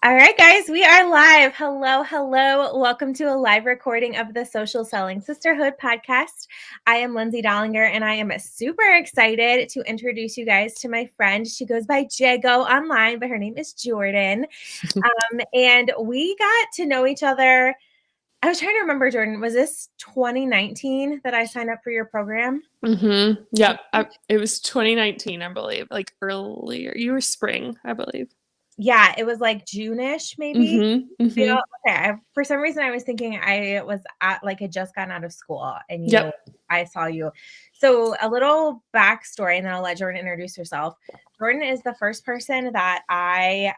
All right, guys, we are live. Hello, hello. Welcome to a live recording of the Social Selling Sisterhood podcast. I am Lindsay Dollinger, and I am super excited to introduce you guys to my friend. She goes by J.Go online, but her name is Jordan. And we got to know each other. I was trying to remember, Jordan, was this 2019 that I signed up for your program? Yep. It was 2019, I believe, like earlier. You were spring, I believe. Yeah, it was like June-ish, maybe. Okay. For some reason, I was thinking I was had just gotten out of school, and Yep. I saw you. So a little backstory, and then I'll let Jordan introduce herself. Jordan is the first person that I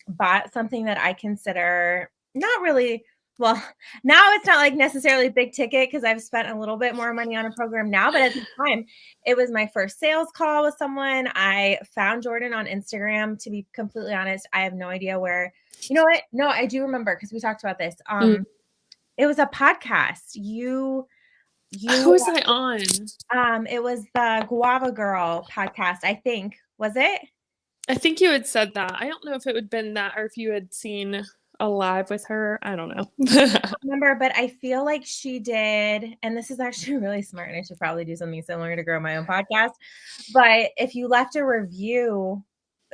bought something that I consider not really. Well, now it's not like necessarily big ticket because I've spent a little bit more money on a program now, but at the time, it was my first sales call with someone. I found Jordan on Instagram. To be completely honest, I have no idea where. You know what? No, I do remember because we talked about this. It was a podcast. Who was I on? It was the Guava Girl podcast, I think. Was it? I think you had said that. I don't know if it would have been that or if you had seen a live with her. I don't know. Remember, but I feel like she did, and this is actually really smart, and I should probably do something similar to grow my own podcast. But if you left a review,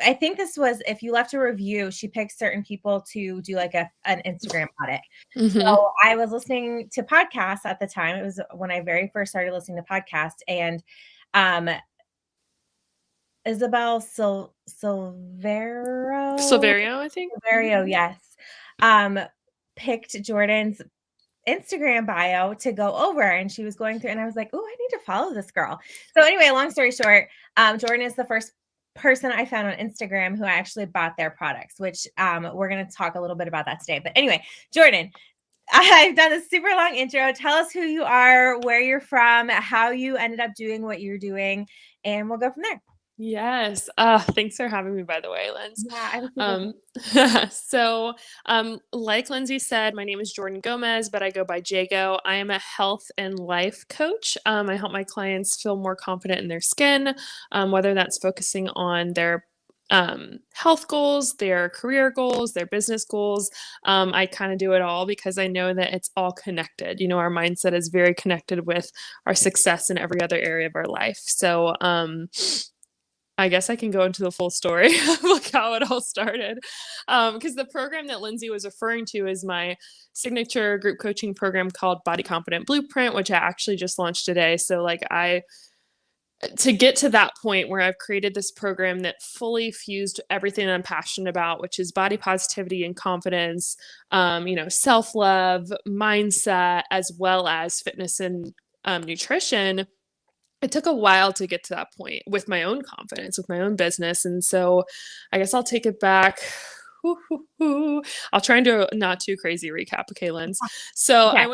I think this was if you left a review, she picked certain people to do like an Instagram audit. So I was listening to podcasts at the time. It was when I very first started listening to podcasts, and Isabel Silverio, I think. Silverio, yes, picked Jordan's Instagram bio to go over, and she was going through, and I was like, oh, I need to follow this girl. So anyway, long story short, Jordan is the first person I found on Instagram who actually bought their products, which we're going to talk a little bit about that today. But anyway, Jordan, I've done a super long intro. Tell us who you are, where you're from, how you ended up doing what you're doing, and we'll go from there. Yes. Thanks for having me, by the way, Linz. Yeah, Like Lindsay said, my name is Jordan Gomez, but I go by J.Go. I am a health and life coach. I help my clients feel more confident in their skin, whether that's focusing on their health goals, their career goals, their business goals. I kind of do it all because I know that it's all connected. You know, our mindset is very connected with our success in every other area of our life. So, I guess I can go into the full story of like how it all started. Because the program that Lindsay was referring to is my signature group coaching program called Body Confident Blueprint, which I actually just launched today. So to get to that point where I've created this program that fully fused everything I'm passionate about, which is body positivity and confidence, self-love, mindset, as well as fitness and nutrition. It took a while to get to that point with my own confidence, with my own business. And so I guess I'll take it back. I'll try and do a not too crazy recap. Okay, Linz. So okay. I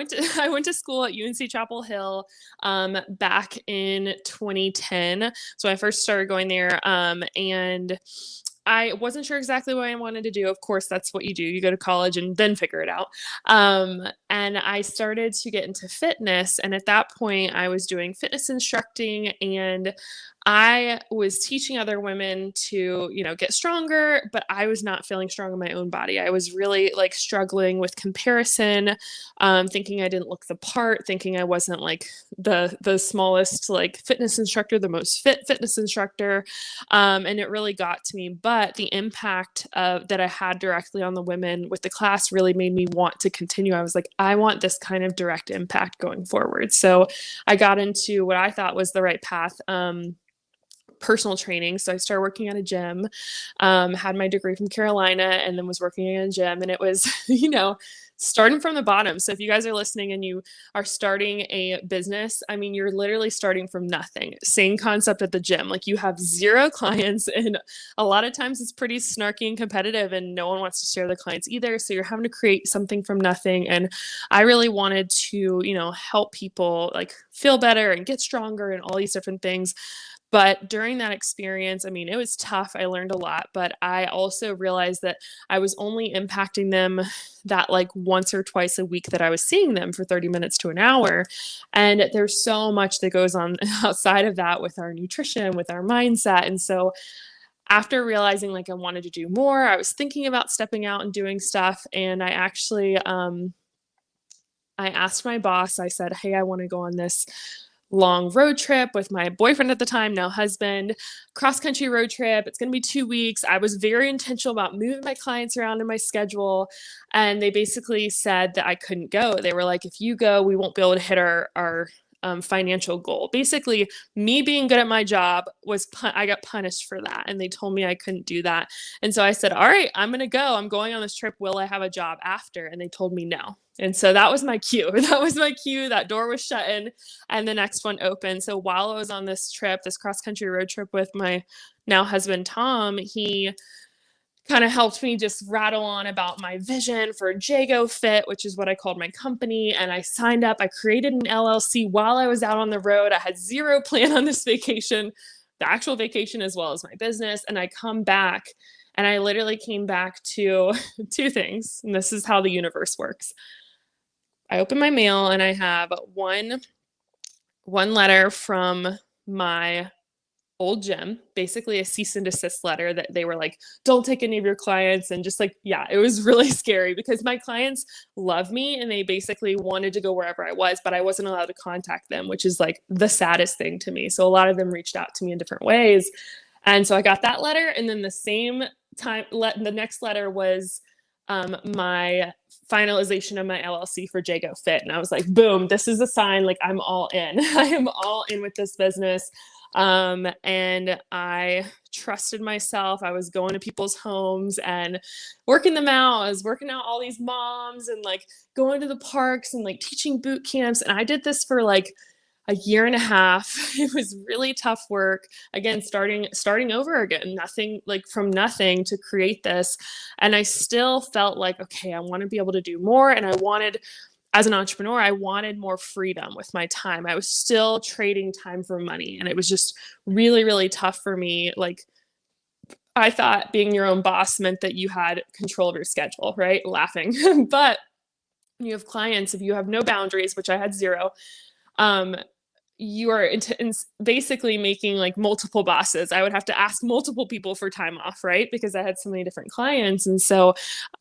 went to school at UNC Chapel Hill back in 2010. So I first started going there and I wasn't sure exactly what I wanted to do. Of course, that's what you do. You go to college and then figure it out. And I started to get into fitness. And at that point, I was doing fitness instructing and I was teaching other women to, get stronger, but I was not feeling strong in my own body. I was really like struggling with comparison, thinking I didn't look the part, thinking I wasn't like the smallest like fitness instructor, the most fit fitness instructor. And it really got to me. But the impact that I had directly on the women with the class really made me want to continue. I was like, I want this kind of direct impact going forward. So I got into what I thought was the right path. Personal training. So I started working at a gym, had my degree from Carolina, and then was working in a gym. And it was, starting from the bottom. So if you guys are listening and you are starting a business, I mean, you're literally starting from nothing. Same concept at the gym. Like you have 0 clients, and a lot of times it's pretty snarky and competitive, and no one wants to share the clients either. So you're having to create something from nothing. And I really wanted to, help people like feel better and get stronger and all these different things. But during that experience, I mean, it was tough. I learned a lot, but I also realized that I was only impacting them that like once or twice a week that I was seeing them for 30 minutes to an hour. And there's so much that goes on outside of that with our nutrition, with our mindset. And so after realizing like I wanted to do more, I was thinking about stepping out and doing stuff. And I actually, I asked my boss, I said, hey, I want to go on this long road trip with my boyfriend at the time, now husband, cross country road trip. It's going to be 2 weeks. I was very intentional about moving my clients around in my schedule. And they basically said that I couldn't go. They were like, if you go, we won't be able to hit our financial goal. Basically, me being good at my job I got punished for that. And they told me I couldn't do that. And so I said, all right, I'm going to go. I'm going on this trip. Will I have a job after? And they told me no. And so that was my cue. That was my cue. That door was shutting and the next one opened. So while I was on this trip, this cross country road trip with my now husband, Tom, he kind of helped me just rattle on about my vision for J.Go Fit, which is what I called my company. And I signed up, I created an LLC while I was out on the road. I had zero plan on this vacation, the actual vacation, as well as my business. And I come back and I literally came back to two things. And this is how the universe works. I open my mail and I have one letter from my old gym, basically a cease and desist letter that they were like, don't take any of your clients. And just like, yeah, it was really scary because my clients love me and they basically wanted to go wherever I was, but I wasn't allowed to contact them, which is like the saddest thing to me. So a lot of them reached out to me in different ways. And so I got that letter. And then the same time, the next letter was my finalization of my LLC for J.Go Fit. And I was like, boom, this is a sign, like I'm all in. I am all in with this business. And I trusted myself. I was going to people's homes and working them out. I was working out all these moms and like going to the parks and like teaching boot camps. And I did this for like a year and a half. It was really tough work. Again, starting over again, from nothing to create this. And I still felt like, okay, I want to be able to do more. And as an entrepreneur, I wanted more freedom with my time. I was still trading time for money. And it was just really, really tough for me. Like, I thought being your own boss meant that you had control of your schedule, right? Laughing. But you have clients, if you have no boundaries, which I had zero, you are basically making like multiple bosses. I would have to ask multiple people for time off, right? Because I had so many different clients. And so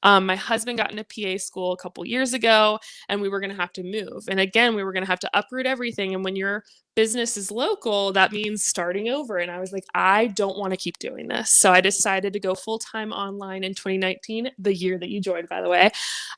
my husband got into PA school a couple years ago and we were going to have to move. And again, we were going to have to uproot everything. And when your business is local, that means starting over. And I was like, I don't want to keep doing this. So I decided to go full-time online in 2019, the year that you joined, by the way.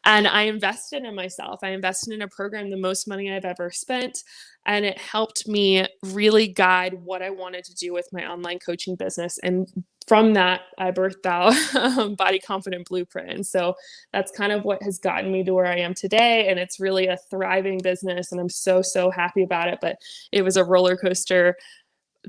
And I invested in myself. I invested in a program, the most money I've ever spent. And it helped me really guide what I wanted to do with my online coaching business. And from that, I birthed out Body Confident Blueprint. And so that's kind of what has gotten me to where I am today. And it's really a thriving business. And I'm so, so happy about it. But it was a roller coaster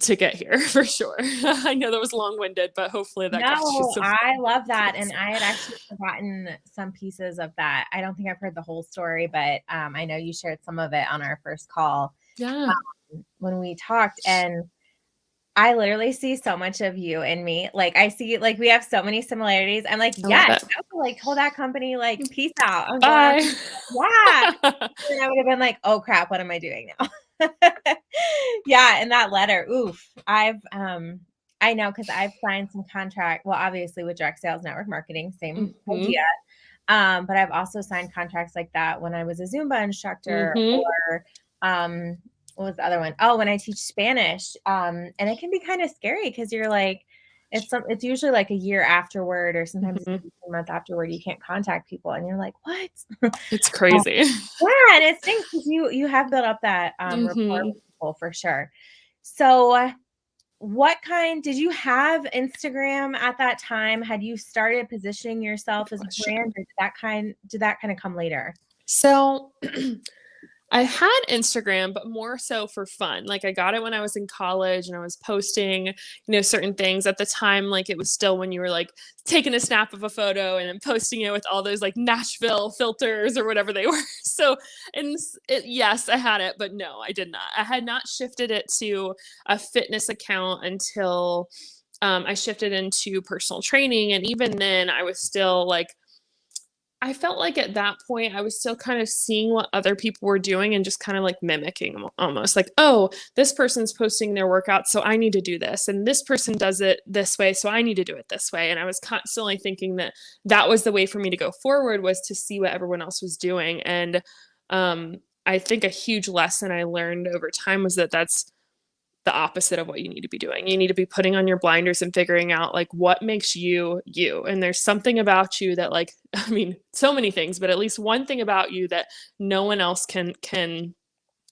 to get here for sure. I know that was long-winded, but hopefully that got you some. I love that. And I had actually forgotten some pieces of that. I don't think I've heard the whole story, but I know you shared some of it on our first call. Yeah. When we talked, and I literally see so much of you and me. Like I see, like we have so many similarities. I'm like, yes, I would like told that company, like, peace out. I'm Bye. yeah. And I would have been like, oh crap, what am I doing now? Yeah, and that letter, oof. I know because I've signed some contract. Well, obviously with direct sales network marketing, same idea. But I've also signed contracts like that when I was a Zumba instructor or what was the other one? Oh, when I teach Spanish. And it can be kind of scary because you're like, it's usually like a year afterward, or sometimes a month afterward, you can't contact people. And you're like, what? It's crazy. Yeah. And it stinks because you have built up that rapport with people for sure. So did you have Instagram at that time? Had you started positioning yourself as a brand, or did that kind of come later? So I had Instagram, but more so for fun. Like I got it when I was in college and I was posting, certain things at the time. Like it was still when you were like taking a snap of a photo and then posting it with all those like Nashville filters or whatever they were. So, yes, I had it, but no, I did not. I had not shifted it to a fitness account until I shifted into personal training. And even then I was still like, I felt like at that point I was still kind of seeing what other people were doing and just kind of like mimicking them almost like, oh, this person's posting their workouts, so I need to do this. And this person does it this way, so I need to do it this way. And I was constantly thinking that that was the way for me to go forward, was to see what everyone else was doing. And I think a huge lesson I learned over time was that that's the opposite of what you need to be doing. You need to be putting on your blinders and figuring out like what makes you you. And there's something about you that like, I mean, so many things, but at least one thing about you that no one else can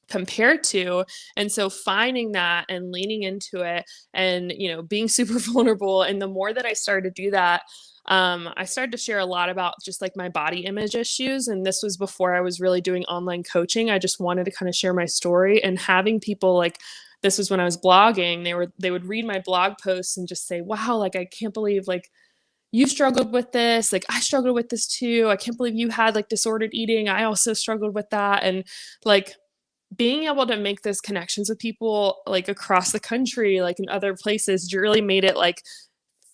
compare to. And so finding that and leaning into it and, you know, being super vulnerable. And the more that I started to do that, I started to share a lot about just like my body image issues. And this was before I was really doing online coaching. I just wanted to kind of share my story, and having people like, this was when I was blogging, they would read my blog posts and just say, wow, like, I can't believe like you struggled with this. Like, I struggled with this too. I can't believe you had like disordered eating. I also struggled with that. And like, being able to make those connections with people like across the country, like in other places, really made it like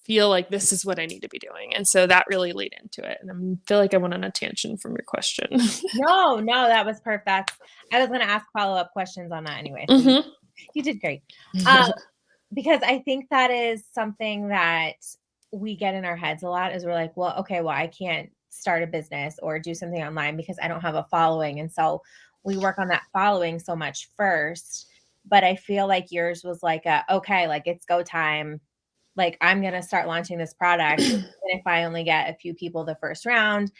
feel like this is what I need to be doing. And so that really laid into it. And I feel like I went on a tangent from your question. No, that was perfect. I was going to ask follow-up questions on that anyway. So Mm-hmm. you did great. Because I think that is something that we get in our heads a lot, is we're like, well, okay, well, I can't start a business or do something online because I don't have a following. And so we work on that following so much first. But I feel like yours was like, okay, like it's go time. Like, I'm going to start launching this product. And if I only get a few people the first round,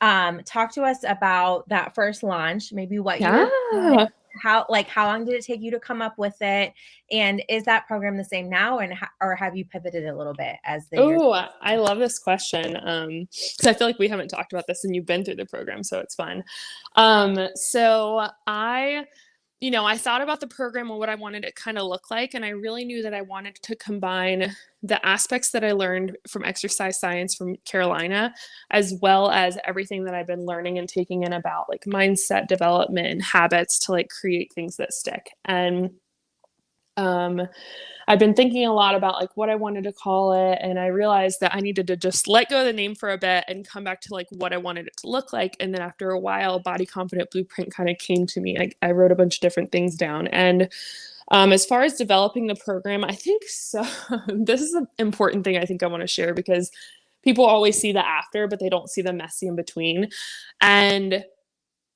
talk to us about that first launch, maybe what you were doing, Yeah. how long did it take you to come up with it? And is that program the same now, or have you pivoted a little bit as the years? Oh, I love this question. Because I feel like we haven't talked about this and you've been through the program, so it's fun. So I thought about the program and what I wanted it kind of look like. And I really knew that I wanted to combine the aspects that I learned from exercise science from Carolina, as well as everything that I've been learning and taking in about like mindset development and habits to like create things that stick. And I've been thinking a lot about like what I wanted to call it, and I realized that I needed to just let go of the name for a bit and come back to like what I wanted it to look like. And then after a while, Body Confident Blueprint kind of came to me. I wrote a bunch of different things down. And as far as developing the program, I think so. This is an important thing I think I want to share, because people always see the after, but they don't see the messy in between. And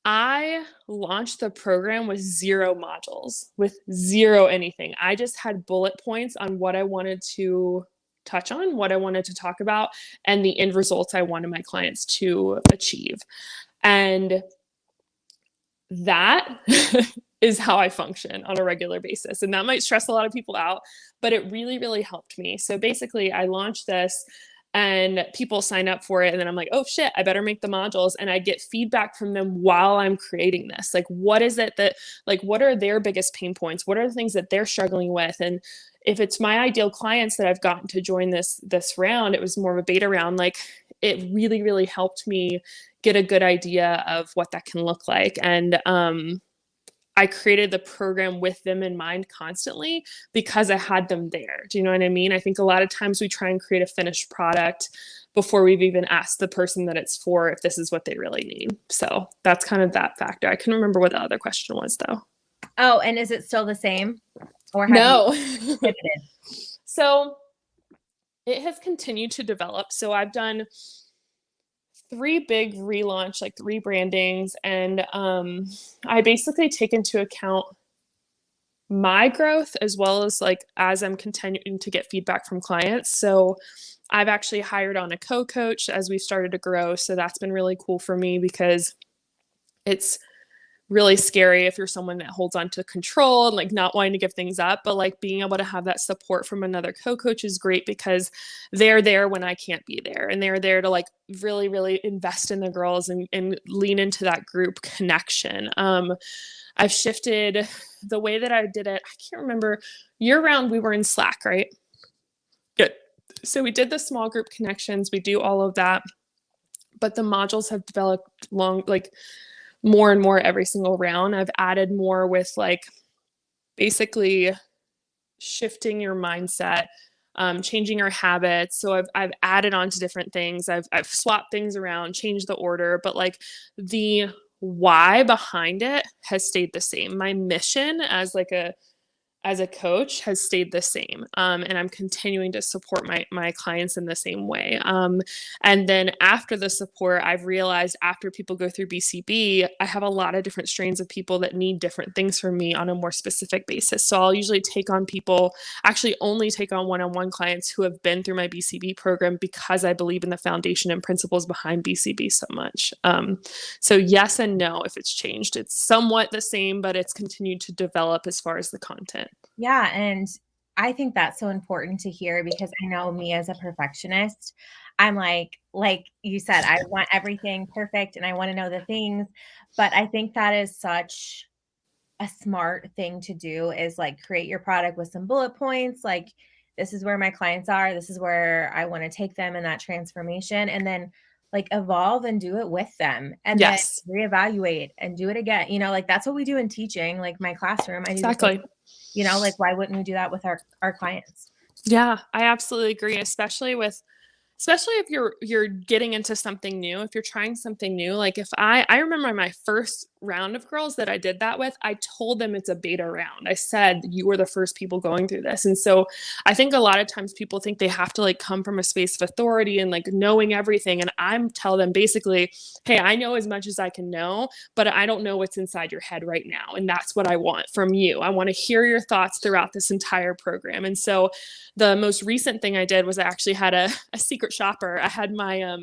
I launched the program with 0 modules, with 0 anything. I just had bullet points on what I wanted to touch on, what I wanted to talk about, and the end results I wanted my clients to achieve. And that is how I function on a regular basis. And that might stress a lot of people out, but it really, really helped me. So basically, I launched this and people sign up for it. And then I'm like, oh shit, I better make the modules. And I get feedback from them while I'm creating this. Like, what is it that, like, what are their biggest pain points? What are the things that they're struggling with? And if it's my ideal clients that I've gotten to join this round, it was more of a beta round. Like, it really, really helped me get a good idea of what that can look like. And I created the program with them in mind constantly because I had them there. Do you know what I mean? I think a lot of times we try and create a finished product before we've even asked the person that it's for if this is what they really need. So that's kind of that factor. I couldn't remember what the other question was though. Oh, and is it still the same, or have No. you pivoted? So it has continued to develop. So I've done 3 big relaunch, like rebrandings, and I basically take into account my growth as well as like as I'm continuing to get feedback from clients. So I've actually hired on a co-coach as we've started to grow. So that's been really cool for me, because it's really scary if you're someone that holds on to control and like not wanting to give things up, but like being able to have that support from another co-coach is great, because they're there when I can't be there, and they're there to like really, really invest in the girls and lean into that group connection. I've shifted the way that I did it. I can't remember, year round we were in Slack, right? Good. So we did the small group connections, we do all of that, but the modules have developed more and more every single round. I've added more with like basically shifting your mindset changing our habits. So I've added on to different things. I've swapped things around, changed the order, but like the why behind it has stayed the same. My mission as a coach has stayed the same. And I'm continuing to support my clients in the same way. And then after the support, I've realized after people go through BCB, I have a lot of different strains of people that need different things from me on a more specific basis. So I'll usually take on people, actually only take on one-on-one clients who have been through my BCB program because I believe in the foundation and principles behind BCB so much. So yes and no, if it's changed, it's somewhat the same, but it's continued to develop as far as the content. Yeah, and I think that's so important to hear because I know me as a perfectionist, I'm like you said, I want everything perfect and I want to know the things, but I think that is such a smart thing to do is like create your product with some bullet points, like this is where my clients are, this is where I want to take them in that transformation, and then like evolve and do it with them and then Yes, reevaluate and do it again. Like that's what we do in teaching, like my classroom, I do the same. exactly. Like why wouldn't we do that with our clients? Yeah, I absolutely agree, especially if you're getting into something new, if you're trying something new. Like if I remember my first round of girls that I did that with, I told them it's a beta round. I said you were the first people going through this. And so I think a lot of times people think they have to like come from a space of authority and like knowing everything. And I'm tell them basically, hey, I know as much as I can know, but I don't know what's inside your head right now. And that's what I want from you. I want to hear your thoughts throughout this entire program. And so the most recent thing I did was I actually had a secret shopper. I had my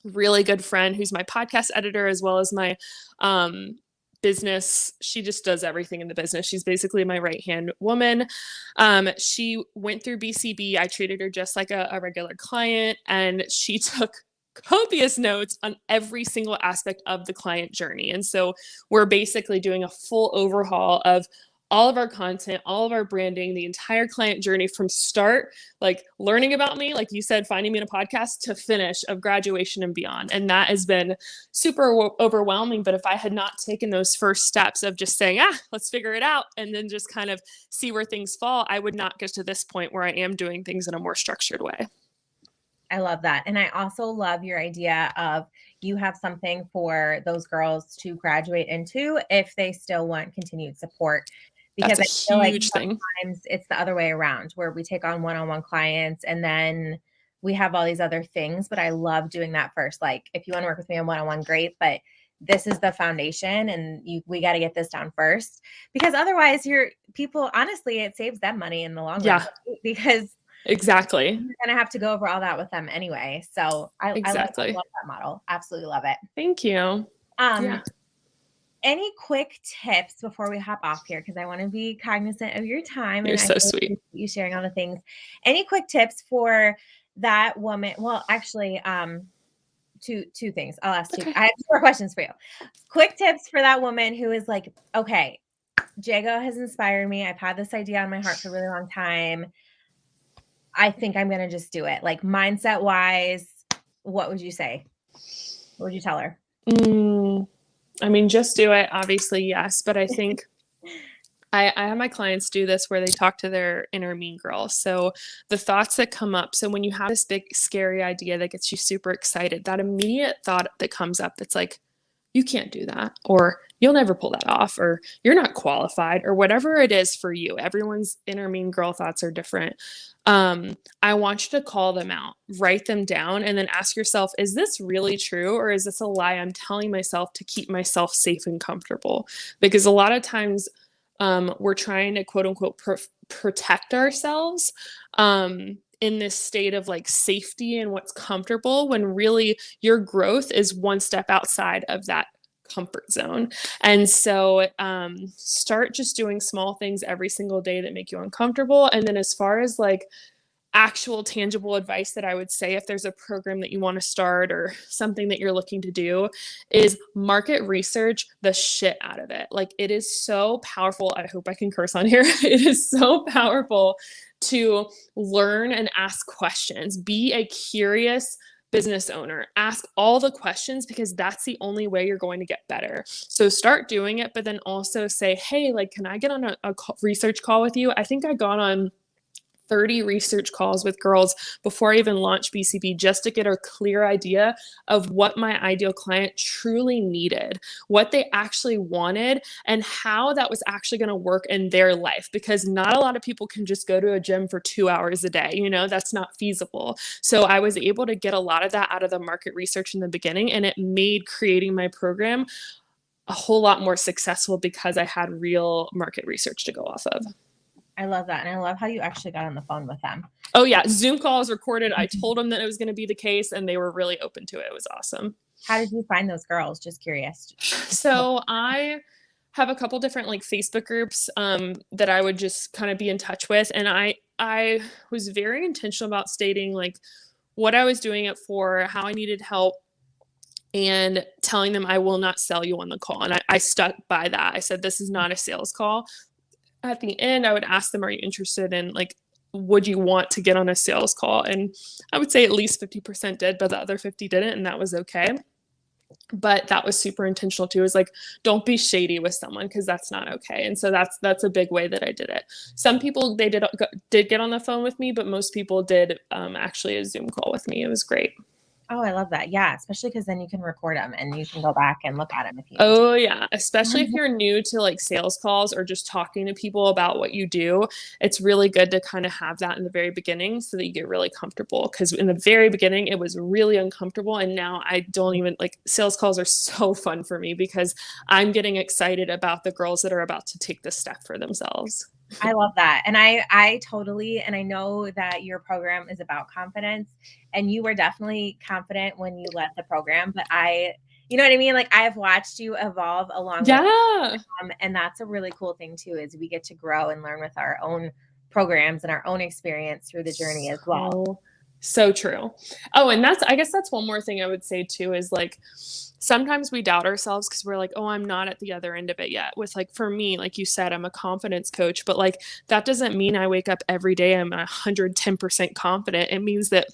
really good friend who's my podcast editor as well as my business. She just does everything in the business. She's basically my right hand woman. She went through BCB. I treated her just like a regular client, and she took copious notes on every single aspect of the client journey. And so we're basically doing a full overhaul of all of our content, all of our branding, the entire client journey from start, like learning about me, like you said, finding me in a podcast, to finish of graduation and beyond. And that has been super overwhelming. But if I had not taken those first steps of just saying, let's figure it out, and then just kind of see where things fall, I would not get to this point where I am doing things in a more structured way. I love that. And I also love your idea of you have something for those girls to graduate into if they still want continued support. Because I That's a feel like huge thing. sometimes it's the other way around where we take on one-on-one clients and then we have all these other things. But I love doing that first. Like if you want to work with me on one-on-one, great. But this is the foundation and we got to get this down first, because otherwise people, honestly, it saves them money in the long run because exactly. you're going to have to go over all that with them anyway. So I love that model. Absolutely love it. Thank you. Any quick tips before we hop off here? Because I want to be cognizant of your time. You're so sweet. You sharing all the things. Any quick tips for that woman? Well, actually, two things. I'll ask two. I have 4 questions for you. Quick tips for that woman who is like, okay, J.Go has inspired me. I've had this idea on my heart for a really long time. I think I'm going to just do it. Like mindset wise, what would you say? What would you tell her? I mean, just do it. Obviously, yes. But I think I have my clients do this where they talk to their inner mean girl. So the thoughts that come up. So when you have this big, scary idea that gets you super excited, that immediate thought that comes up that's like, you can't do that, or you'll never pull that off, or you're not qualified, or whatever it is for you. Everyone's inner mean girl thoughts are different. I want you to call them out, write them down, and then ask yourself, is this really true, or is this a lie I'm telling myself to keep myself safe and comfortable? Because a lot of times we're trying to quote unquote protect ourselves in this state of like safety and what's comfortable, when really your growth is one step outside of that comfort zone. And so start just doing small things every single day that make you uncomfortable. And then as far as like actual tangible advice that I would say, if there's a program that you want to start or something that you're looking to do, is market research the shit out of it. Like it is so powerful. I hope I can curse on here. It is so powerful to learn and ask questions. Be a curious business owner. Ask all the questions, because that's the only way you're going to get better. So start doing it, but then also say, hey, like, can I get on a research call with you? I think I got on 30 research calls with girls before I even launched BCB, just to get a clear idea of what my ideal client truly needed, what they actually wanted, and how that was actually going to work in their life. Because not a lot of people can just go to a gym for 2 hours a day. That's not feasible. So I was able to get a lot of that out of the market research in the beginning, and it made creating my program a whole lot more successful because I had real market research to go off of. I love that. And I love how you actually got on the phone with them. Oh yeah. Zoom call was recorded. I told them that it was going to be the case, and they were really open to it. It was awesome. How did you find those girls? Just curious. So I have a couple different like Facebook groups that I would just kind of be in touch with. And I was very intentional about stating like what I was doing it for, how I needed help, and telling them I will not sell you on the call. And I stuck by that. I said, this is not a sales call. At the end, I would ask them, are you interested in like, would you want to get on a sales call? And I would say at least 50% did, but the other 50 didn't. And that was okay. But that was super intentional too, is like, don't be shady with someone, because that's not okay. And so that's a big way that I did it. Some people, they did get on the phone with me, but most people did actually a Zoom call with me. It was great. Oh, I love that. Yeah, especially because then you can record them and you can go back and look at them if you need Oh yeah, especially if you're new to like sales calls or just talking to people about what you do. It's really good to kind of have that in the very beginning so that you get really comfortable, because in the very beginning it was really uncomfortable, and now I don't even like, sales calls are so fun for me because I'm getting excited about the girls that are about to take this step for themselves. I love that. And I totally, and I know that your program is about confidence, and you were definitely confident when you left the program, but you know what I mean? Like, I've watched you evolve along Yeah. with and that's a really cool thing too, is we get to grow and learn with our own programs and our own experience through the journey as well. So true. Oh, and I guess that's one more thing I would say too, is like, sometimes we doubt ourselves because we're like, oh, I'm not at the other end of it yet. With like, for me, like you said, I'm a confidence coach, but like, that doesn't mean I wake up every day, I'm 110% confident. It means that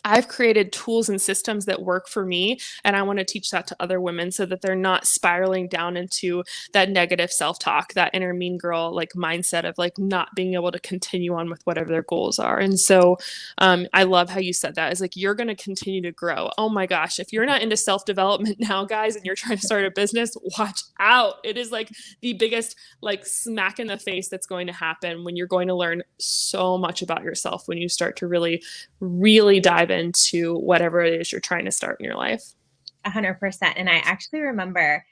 I've created tools and systems that work for me, and I want to teach that to other women so that they're not spiraling down into that negative self-talk, that inner mean girl like mindset of like not being able to continue on with whatever their goals are. And so I love how you said that. It's like, you're going to continue to grow. Oh my gosh, if you're not into self-development now, guys, and you're trying to start a business, watch out. It is like the biggest like smack in the face that's going to happen, when you're going to learn so much about yourself when you start to really, really dive into whatever it is you're trying to start in your life. 100%. And I actually remember,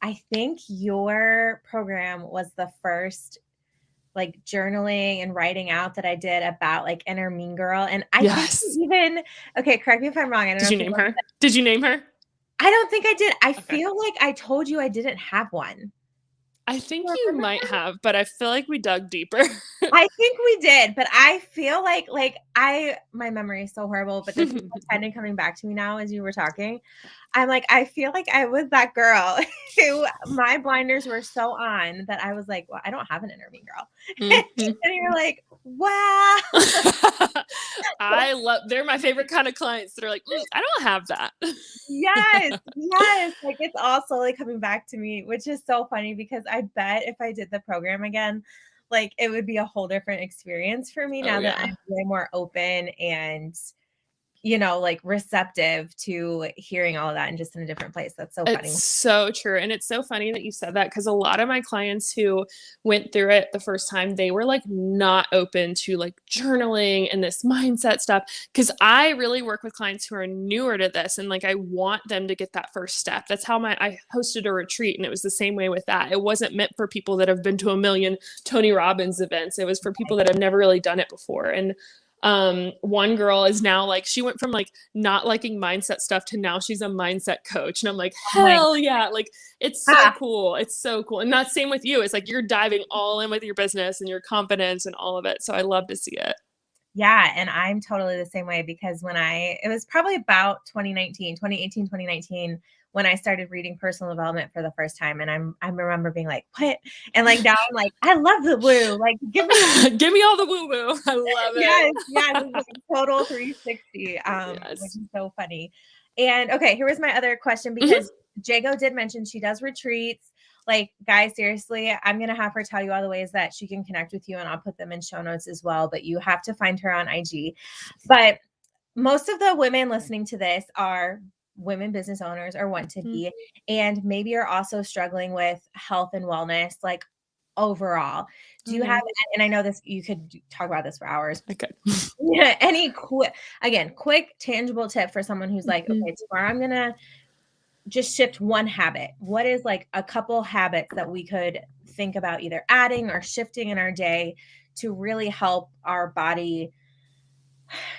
I think your program was the first like journaling and writing out that I did about like inner mean girl. And I Yes. think even, okay, correct me if I'm wrong. I don't know. Did you name her? Did you name her? I don't think I did. I Okay. feel like I told you I didn't have one. I think you might have, but I feel like we dug deeper. I think we did, but I feel like my memory is so horrible, but this is kind of coming back to me now as you were talking. I'm like, I feel like I was that girl who my blinders were so on that I was like, well, I don't have an inner mean girl. Mm-hmm. And you're like, wow. They're my favorite kind of clients that are like, I don't have that. Yes. Like, it's all slowly coming back to me, which is so funny because I bet if I did the program again, like, it would be a whole different experience for me now that I'm way more open and, like receptive to hearing all of that and just in a different place. That's so funny. It's so true. And it's so funny that you said that, because a lot of my clients who went through it the first time, they were like not open to like journaling and this mindset stuff. Because I really work with clients who are newer to this, and like, I want them to get that first step. That's how I hosted a retreat, and it was the same way with that. It wasn't meant for people that have been to a million Tony Robbins events. It was for people that have never really done it before. And one girl is now like, she went from like not liking mindset stuff to now she's a mindset coach. And I'm like, hell yeah. Like, it's so cool. It's so cool. And that's same with you. It's like, you're diving all in with your business and your confidence and all of it. So I love to see it. Yeah. And I'm totally the same way, because it was probably about 2018, 2019, when I started reading personal development for the first time. And I remember being like, what? And like, now I'm like, I love the woo. Like, give me all the woo woo. I love it. Yes. It's like total 360, which is so funny. And okay, here was my other question, because J.Go did mention she does retreats. Like, guys, seriously, I'm going to have her tell you all the ways that she can connect with you, and I'll put them in show notes as well. But you have to find her on IG. But most of the women listening to this are women business owners or want to be, and maybe you're also struggling with health and wellness, like overall. Do you have, and I know this, you could talk about this for hours. Okay. Yeah, any quick, tangible tip for someone who's like, okay, tomorrow I'm going to just shift one habit. What is like a couple habits that we could think about either adding or shifting in our day to really help our body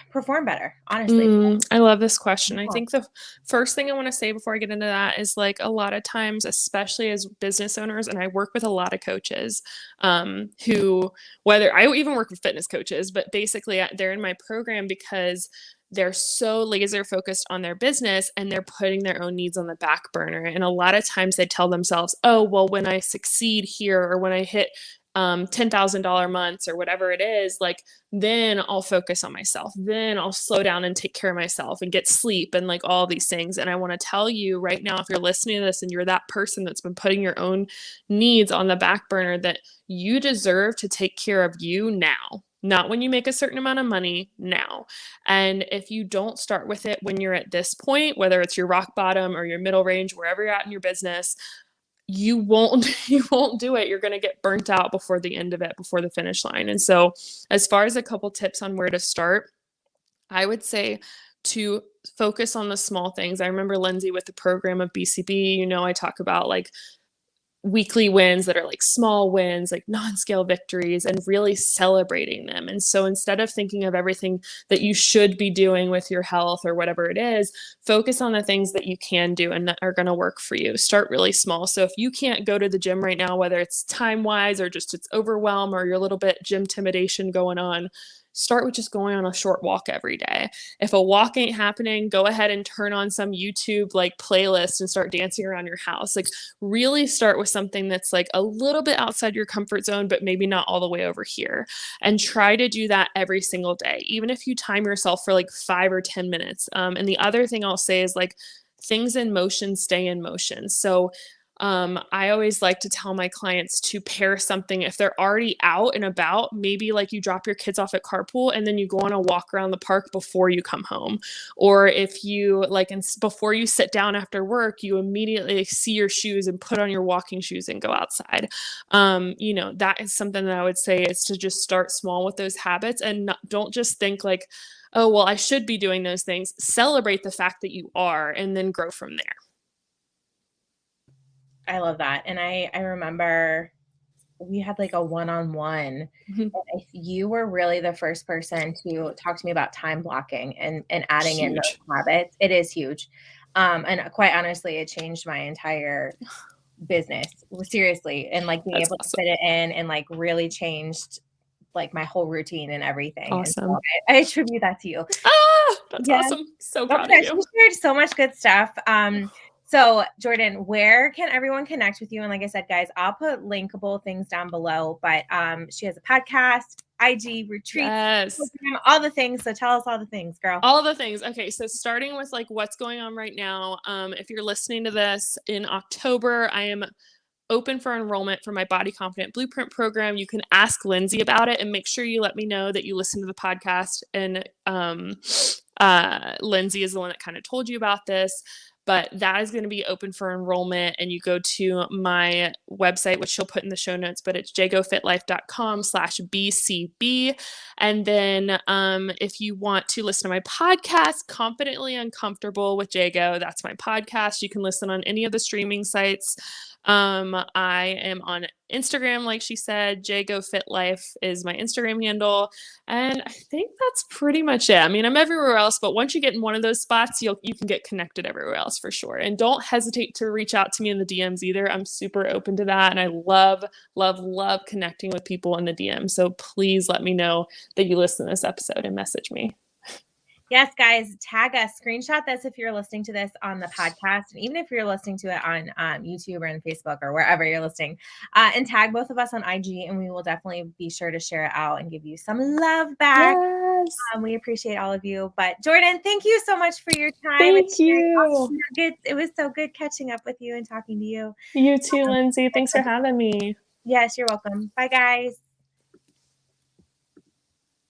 perform better, honestly? I love this question. I think the first thing I want to say before I get into that is like a lot of times, especially as business owners, and I work with a lot of coaches who, whether I even work with fitness coaches, but basically they're in my program because they're so laser focused on their business and they're putting their own needs on the back burner. And a lot of times they tell themselves, oh, well, when I succeed here or when I hit $10,000 months or whatever it is, like, then I'll focus on myself. Then I'll slow down and take care of myself and get sleep and like all these things. And I want to tell you right now, if you're listening to this and you're that person that's been putting your own needs on the back burner, that you deserve to take care of you now. Not when you make a certain amount of money, now. And if you don't start with it when you're at this point, whether it's your rock bottom or your middle range, wherever you're at in your business, you won't do it. You're going to get burnt out before the end of it, before the finish line. And so as far as a couple tips on where to start, I would say to focus on the small things. I remember Lindsay with the program of BCB, I talk about like weekly wins that are like small wins, like non-scale victories, and really celebrating them. And so instead of thinking of everything that you should be doing with your health or whatever it is, focus on the things that you can do and that are going to work for you. Start really small. So if you can't go to the gym right now, whether it's time-wise or just it's overwhelm or you're a little bit gym intimidation going on, start with just going on a short walk every day. If a walk ain't happening, go ahead and turn on some YouTube like playlist and start dancing around your house. Like really start with something that's like a little bit outside your comfort zone, but maybe not all the way over here. And try to do that every single day, even if you time yourself for like 5 or 10 minutes. And the other thing I'll say is like things in motion stay in motion. So I always like to tell my clients to pair something if they're already out and about, maybe like you drop your kids off at carpool and then you go on a walk around the park before you come home. Or if you like, before you sit down after work, you immediately see your shoes and put on your walking shoes and go outside. That is something that I would say is to just start small with those habits and don't just think like, oh, well, I should be doing those things. Celebrate the fact that you are and then grow from there. I love that. And I remember we had like a one-on-one. And you were really the first person to talk to me about time blocking and adding in those habits. It is huge. And quite honestly, it changed my entire business. Seriously. And like being able to fit it in and like really changed like my whole routine and everything. Awesome. And so I attribute that to you. That's awesome. So proud of you. You shared so much good stuff. So Jordan, where can everyone connect with you? And like I said, guys, I'll put linkable things down below, but she has a podcast, IG, retreats, program, all the things. So tell us all the things, girl. All the things. Okay. So starting with like what's going on right now. If you're listening to this in October, I am open for enrollment for my Body Confident Blueprint program. You can ask Lindsay about it and make sure you let me know that you listen to the podcast. And Lindsay is the one that kind of told you about this. But that is going to be open for enrollment. And you go to my website, which she'll put in the show notes, but it's jgofitlife.com/BCB. And then if you want to listen to my podcast, Confidently Uncomfortable with J.Go, that's my podcast. You can listen on any of the streaming sites. I am on Instagram, like she said. J.Go Fit Life is my Instagram handle. And I think that's pretty much it. I mean, I'm everywhere else, but once you get in one of those spots, you can get connected everywhere else for sure. And don't hesitate to reach out to me in the DMs either. I'm super open to that. And I love, love, love connecting with people in the DM. So please let me know that you listen to this episode and message me. Yes, guys, tag us, screenshot this if you're listening to this on the podcast, and even if you're listening to it on YouTube or on Facebook or wherever you're listening, and tag both of us on IG, and we will definitely be sure to share it out and give you some love back. Yes. We appreciate all of you. But Jordan, thank you so much for your time and Thank sharing all you. the nuggets. It was so good catching up with you and talking to you. You too, Lindsay. Thanks for having me. Yes, you're welcome. Bye, guys.